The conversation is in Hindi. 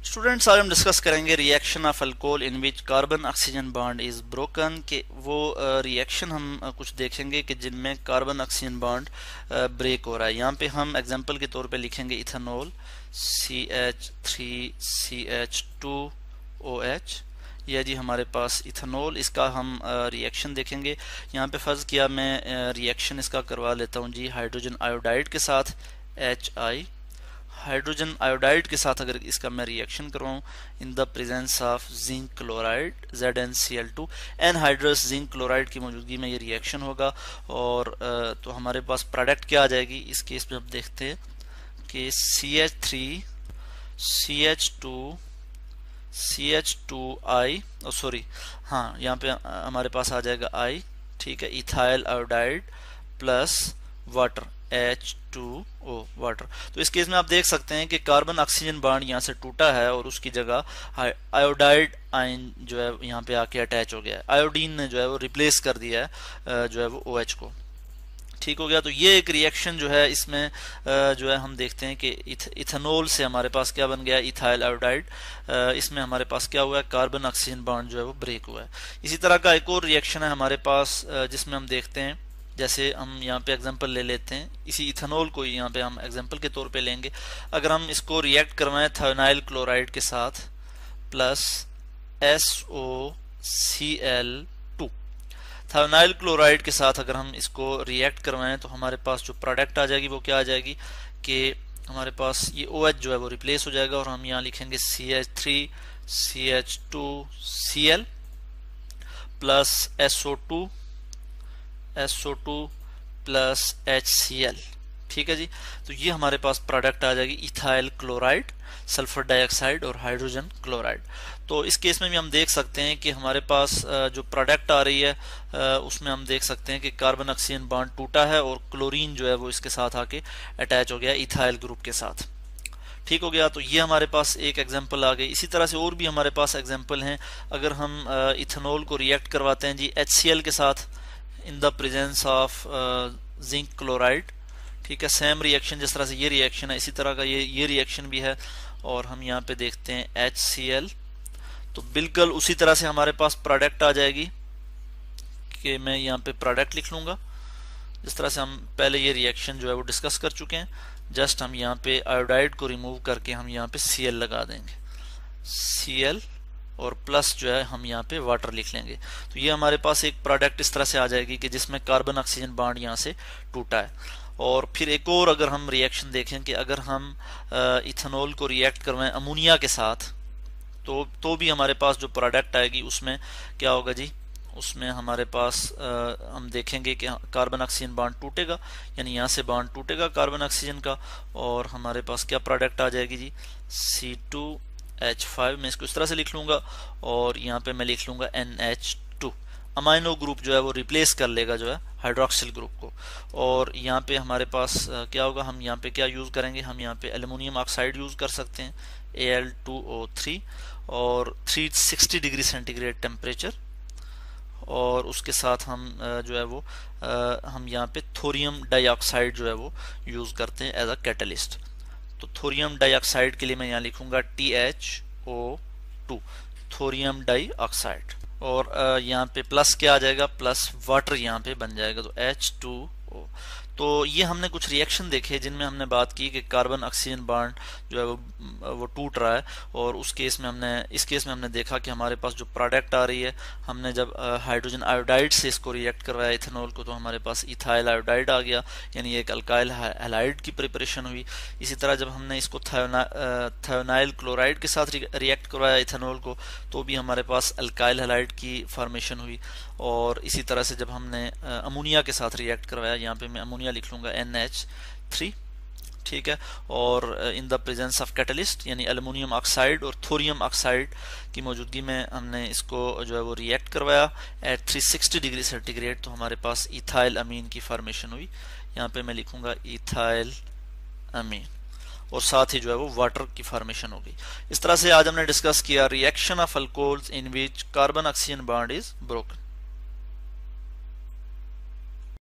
स्टूडेंट्स, आज हम डिस्कस करेंगे reaction of alcohol in which carbon oxygen bond is broken के वो रिएक्शन हम कुछ देखेंगे कि जिनमें कार्बन ऑक्सीजन बॉन्ड ब्रेक हो रहा है। यहाँ पे हम एग्जांपल के तौर पे लिखेंगे इथेनॉल CH3CH2OH। यह जी हमारे पास इथेनॉल, इसका हम रिएक्शन देखेंगे। यहाँ पे फर्ज किया मैं रिएक्शन इसका करवा लेता हूँ जी हाइड्रोजन आयोडाइड के साथ HI। हाइड्रोजन आयोडाइड के साथ अगर इसका मैं रिएक्शन करवाऊँ in the presence of zinc chloride ZnCl2 anhydrous zinc chloride की मौजूदगी में ये रिएक्शन होगा। और तो हमारे पास प्रोडक्ट क्या आ जाएगी इस केस में हम देखते हैं कि CH3CH2I सॉरी हाँ, यहाँ पे हमारे पास आ जाएगा I, ठीक है, ethyl iodide plus water H2O water. तो इस केस में आप देख सकते हैं कि कार्बन ऑक्सीजन बॉन्ड यहाँ से टूटा है और उसकी जगह आयोडाइड आयन जो है यहाँ पे आके अटैच हो गया है। आयोडीन ने जो है वो रिप्लेस कर दिया है जो है वो OH को। ठीक हो गया। तो ये एक रिएक्शन जो है इसमें जो है हम देखते हैं कि इथेनॉल से हमारे पास क्या बन गया, इथाइल आयोडाइड। इसमें हमारे पास क्या हुआ है, कार्बन ऑक्सीजन बॉन्ड जो है वो ब्रेक हुआ है। इसी तरह का एक और रिएक्शन है हमारे पास जिसमें हम देखते हैं, जैसे हम यहाँ पे एग्जांपल ले लेते हैं, इसी इथेनॉल को यहाँ पे हम एग्जांपल के तौर पे लेंगे। अगर हम इसको रिएक्ट करवाएं थायोनाइल क्लोराइड के साथ प्लस SOCl2, थायोनाइल क्लोराइड के साथ अगर हम इसको रिएक्ट करवाएं तो हमारे पास जो प्रोडक्ट आ जाएगी वो क्या आ जाएगी कि हमारे पास ये OH जो है वो रिप्लेस हो जाएगा और हम यहाँ लिखेंगे CH3CH2Cl plus SO2 plus HCl। ठीक है जी। तो ये हमारे पास प्रोडक्ट आ जाएगी इथाइल क्लोराइड, सल्फर डाइऑक्साइड और हाइड्रोजन क्लोराइड। तो इस केस में भी हम देख सकते हैं कि हमारे पास जो प्रोडक्ट आ रही है उसमें हम देख सकते हैं कि कार्बन ऑक्सीजन बॉन्ड टूटा है और क्लोरीन जो है वो इसके साथ आके अटैच हो गया इथाइल ग्रुप के साथ। ठीक हो गया। तो ये हमारे पास एक एग्जांपल आ गई। इसी तरह से और भी हमारे पास एग्जांपल हैं। अगर हम इथेनॉल को रिएक्ट करवाते हैं जी HCl के साथ इन the presence of zinc chloride, ठीक है, सेम रिएक्शन जिस तरह से ये रिएक्शन है इसी तरह का ये रिएक्शन भी है। और हम यहाँ पे देखते हैं HCl, तो बिल्कुल उसी तरह से हमारे पास प्रोडक्ट आ जाएगी कि मैं यहाँ पे प्रोडक्ट लिख लूंगा जिस तरह से हम पहले ये रिएक्शन जो है वो डिस्कस कर चुके हैं। जस्ट हम यहाँ पे आयोडाइड को रिमूव करके हम यहाँ पे Cl लगा देंगे, Cl और प्लस जो है हम यहाँ पे वाटर लिख लेंगे। तो ये हमारे पास एक प्रोडक्ट इस तरह से आ जाएगी कि जिसमें कार्बन ऑक्सीजन बॉन्ड यहाँ से टूटा है। और फिर एक और अगर हम रिएक्शन देखें कि अगर हम इथेनॉल को रिएक्ट करवाएं अमोनिया के साथ तो भी हमारे पास जो प्रोडक्ट आएगी उसमें क्या होगा जी, उसमें हमारे पास हम देखेंगे कि कार्बन ऑक्सीजन बॉन्ड टूटेगा, यानी यहाँ से बॉन्ड टूटेगा कार्बन ऑक्सीजन का और हमारे पास क्या प्रोडक्ट आ जाएगी जी C2H5। मैं इसको इस तरह से लिख लूंगा और यहाँ पे मैं लिख लूंगा NH2। अमाइनो ग्रुप जो है वो रिप्लेस कर लेगा जो है हाइड्रोक्सिल ग्रुप को। और यहाँ पे हमारे पास क्या होगा, हम यहाँ पे क्या यूज करेंगे, हम यहाँ पे एल्युमिनियम ऑक्साइड यूज कर सकते हैं Al2O3 और 360 डिग्री सेंटीग्रेड टेम्परेचर। और उसके साथ हम जो है वो हम यहाँ पे थोरियम डाइऑक्साइड जो है वो यूज करते हैं एज अ कैटलिस्ट। तो थोरियम डाइऑक्साइड के लिए मैं यहाँ लिखूंगा THO2, थोरियम डाइऑक्साइड। और यहाँ पे प्लस क्या आ जाएगा, प्लस वाटर यहाँ पे बन जाएगा तो H2O। तो ये हमने कुछ रिएक्शन देखे जिनमें हमने बात की कि कार्बन ऑक्सीजन बॉन्ड जो है वो टूट रहा है। और इस केस में हमने देखा कि हमारे पास जो प्रोडक्ट आ रही है, हमने जब हाइड्रोजन आयोडाइड से इसको रिएक्ट करवाया इथेनॉल को तो हमारे पास इथाइल आयोडाइड आ गया, यानी एक अल्काइल हैलाइड की प्रिपरेशन हुई। इसी तरह जब हमने इसको थायोनाइल क्लोराइड के साथ रिएक्ट करवाया इथेनॉल को तो भी हमारे पास अल्काइल हैलाइड की फॉर्मेशन हुई। और इसी तरह से जब हमने अमोनिया के साथ रिएक्ट करवाया, यहाँ पे मैं अमोनिया लिख लूंगा NH3, ठीक है, और इन द प्रेजेंस ऑफ कैटलिस्ट यानी एल्युमिनियम ऑक्साइड और थोरियम ऑक्साइड की मौजूदगी में हमने इसको जो है वो रिएक्ट करवाया एट 360 डिग्री सेंटीग्रेड, तो हमारे पास इथाइल अमीन की फॉर्मेशन हुई। यहाँ पे मैं लिखूंगा इथाइल अमीन और साथ ही जो है वो वाटर की फॉर्मेशन हो गई। इस तरह से आज हमने डिस्कस किया reaction of alcohols in which carbon oxygen bond is broken.